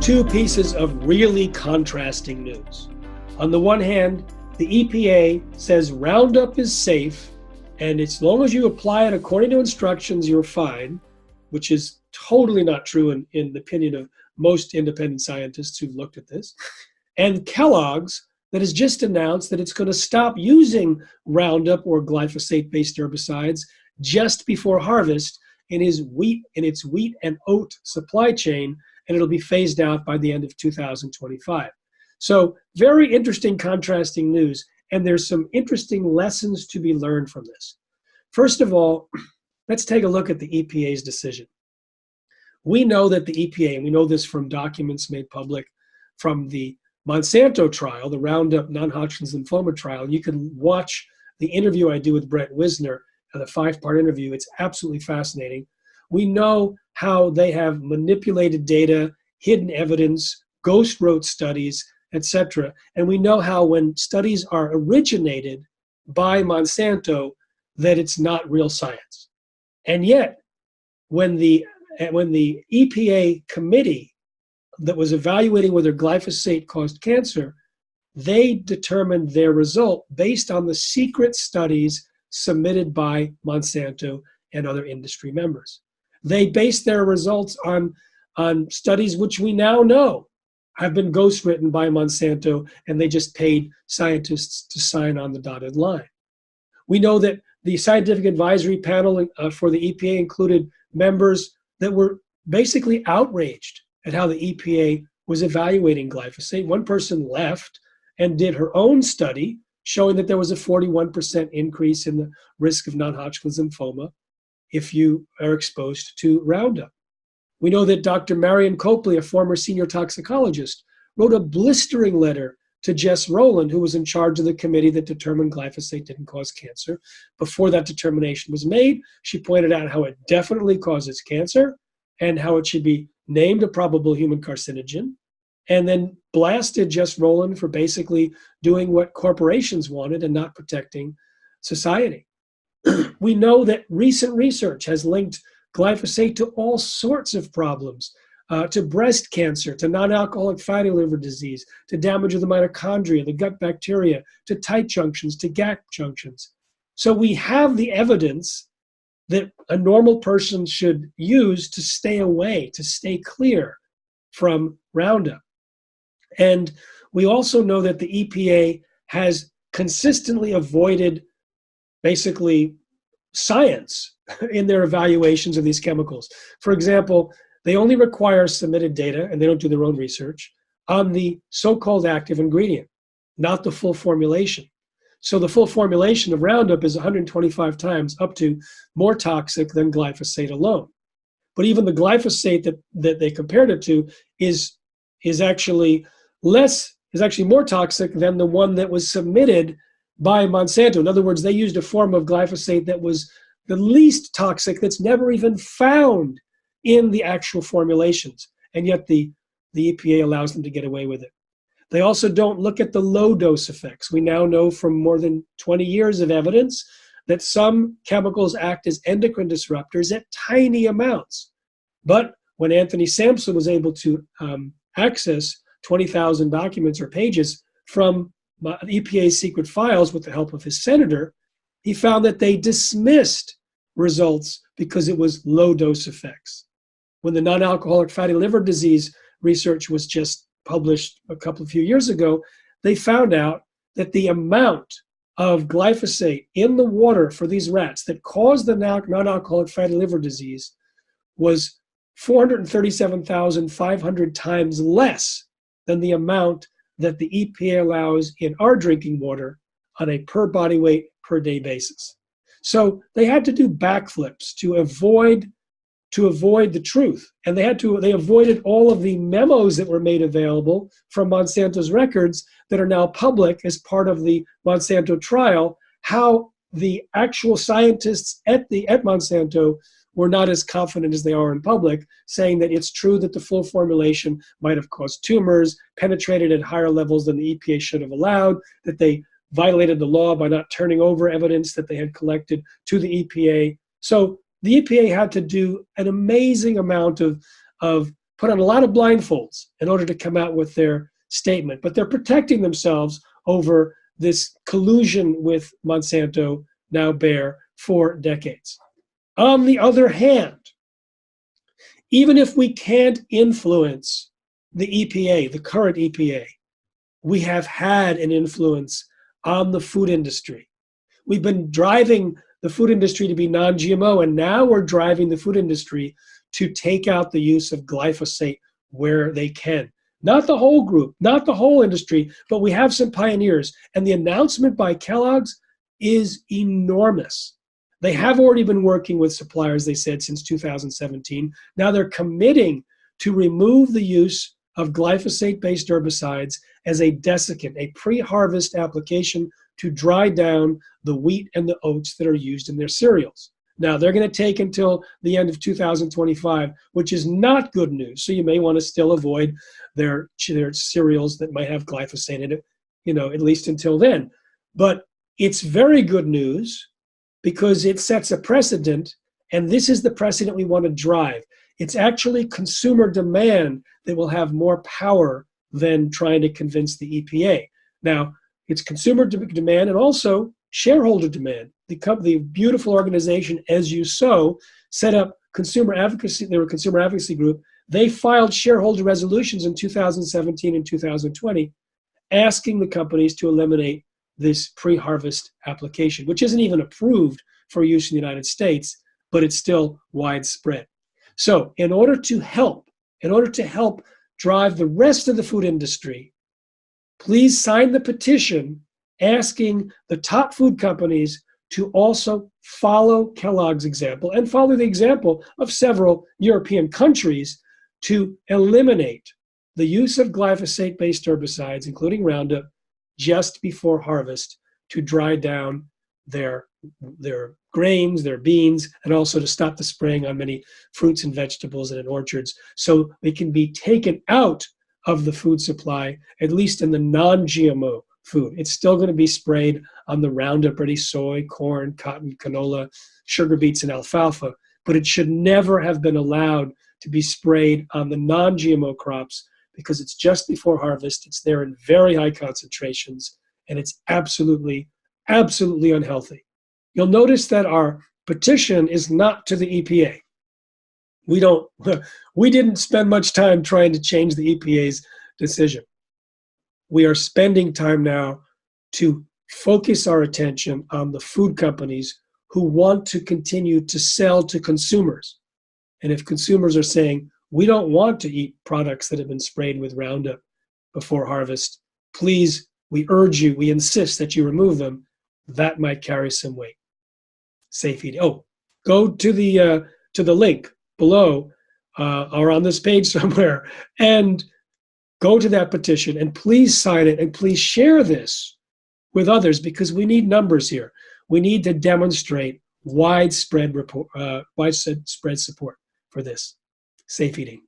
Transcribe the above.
two pieces of really contrasting news. On the one hand, the EPA says Roundup is safe, and as long as you apply it according to instructions, you're fine, which is totally not true in the opinion of most independent scientists who've looked at this. And Kellogg's that has just announced that it's going to stop using Roundup or glyphosate-based herbicides just before harvest in its wheat and oat supply chain, and it'll be phased out by the end of 2025. So very interesting contrasting news, and there's some interesting lessons to be learned from this. First of all, let's take a look at the EPA's decision. We know that the EPA, and we know this from documents made public from the Monsanto trial, the Roundup non-Hodgkin's lymphoma trial. You can watch the interview I do with Brent Wisner, the 5-part interview. It's absolutely fascinating. We know how they have manipulated data, hidden evidence, ghost wrote studies, etc. And we know how when studies are originated by Monsanto, that it's not real science. And yet, when the EPA committee that was evaluating whether glyphosate caused cancer, they determined their result based on the secret studies submitted by Monsanto and other industry members. They based their results on studies which we now know have been ghostwritten by Monsanto, and they just paid scientists to sign on the dotted line. We know that the scientific advisory panel for the EPA included members that were basically outraged at how the EPA was evaluating glyphosate. One person left and did her own study showing that there was a 41% increase in the risk of non-Hodgkin's lymphoma if you are exposed to Roundup. We know that Dr. Marion Copley, a former senior toxicologist, wrote a blistering letter to Jess Rowland, who was in charge of the committee that determined glyphosate didn't cause cancer. Before that determination was made, she pointed out how it definitely causes cancer and how it should be named a probable human carcinogen, and then blasted Jess Rowland for basically doing what corporations wanted and not protecting society. We know that recent research has linked glyphosate to all sorts of problems, to breast cancer, to non-alcoholic fatty liver disease, to damage of the mitochondria, the gut bacteria, to tight junctions, to gap junctions. So we have the evidence that a normal person should use to stay away, to stay clear from Roundup. And we also know that the EPA has consistently avoided basically science in their evaluations of these chemicals. For example, they only require submitted data, and they don't do their own research, on the so-called active ingredient, not the full formulation. So the full formulation of Roundup is 125 times up to more toxic than glyphosate alone. But even the glyphosate that they compared it to is actually more toxic than the one that was submitted by Monsanto. In other words, they used a form of glyphosate that was the least toxic, that's never even found in the actual formulations. And yet the EPA allows them to get away with it. They also don't look at the low dose effects. We now know from more than 20 years of evidence that some chemicals act as endocrine disruptors at tiny amounts. But when Anthony Sampson was able to access 20,000 documents or pages from EPA's secret files with the help of his senator, he found that they dismissed results because it was low dose effects. When the non-alcoholic fatty liver disease research was just published a few years ago, they found out that the amount of glyphosate in the water for these rats that caused the non-alcoholic fatty liver disease was 437,500 times less than the amount that the EPA allows in our drinking water on a per body weight per day basis. So they had to do backflips to avoid the truth. And they avoided all of the memos that were made available from Monsanto's records that are now public as part of the Monsanto trial, how the actual scientists at Monsanto were not as confident as they are in public, saying that it's true that the full formulation might have caused tumors, penetrated at higher levels than the EPA should have allowed, that they violated the law by not turning over evidence that they had collected to the EPA. So the EPA had to do an amazing amount of put on a lot of blindfolds in order to come out with their statement, but they're protecting themselves over this collusion with Monsanto, now Bayer, for decades. On the other hand, even if we can't influence the EPA, the current EPA, we have had an influence on the food industry. We've been driving the food industry to be non-GMO, and now we're driving the food industry to take out the use of glyphosate where they can. Not the whole group, not the whole industry, but we have some pioneers. And the announcement by Kellogg's is enormous. They have already been working with suppliers, they said, since 2017. Now they're committing to remove the use of glyphosate-based herbicides as a desiccant, a pre-harvest application to dry down the wheat and the oats that are used in their cereals. Now, they're going to take until the end of 2025, which is not good news. So you may want to still avoid their cereals that might have glyphosate in it, at least until then. But it's very good news because it sets a precedent, and this is the precedent we want to drive. It's actually consumer demand that will have more power than trying to convince the EPA. Now, it's consumer demand and also shareholder demand. The beautiful organization, As You Sow, set up consumer advocacy. They were a consumer advocacy group. They filed shareholder resolutions in 2017 and 2020 asking the companies to eliminate this pre-harvest application, which isn't even approved for use in the United States, but it's still widespread. So in order to help drive the rest of the food industry, please sign the petition asking the top food companies to also follow Kellogg's example and follow the example of several European countries to eliminate the use of glyphosate-based herbicides, including Roundup, just before harvest to dry down their grains, their beans, and also to stop the spraying on many fruits and vegetables and in orchards so they can be taken out of the food supply, at least in the non-GMO food. It's still going to be sprayed on the Roundup ready soy, corn, cotton, canola, sugar beets, and alfalfa, but it should never have been allowed to be sprayed on the non-GMO crops because it's just before harvest, it's there in very high concentrations, and it's absolutely, absolutely unhealthy. You'll notice that our petition is not to the EPA. We didn't spend much time trying to change the EPA's decision. We are spending time now to focus our attention on the food companies who want to continue to sell to consumers. And if consumers are saying, we don't want to eat products that have been sprayed with Roundup before harvest, please, we urge you, we insist that you remove them, that might carry some weight. Safe eating. Oh, go to the link below or on this page somewhere and go to that petition and please sign it and please share this with others because we need numbers here. We need to demonstrate widespread support for this. Safe eating.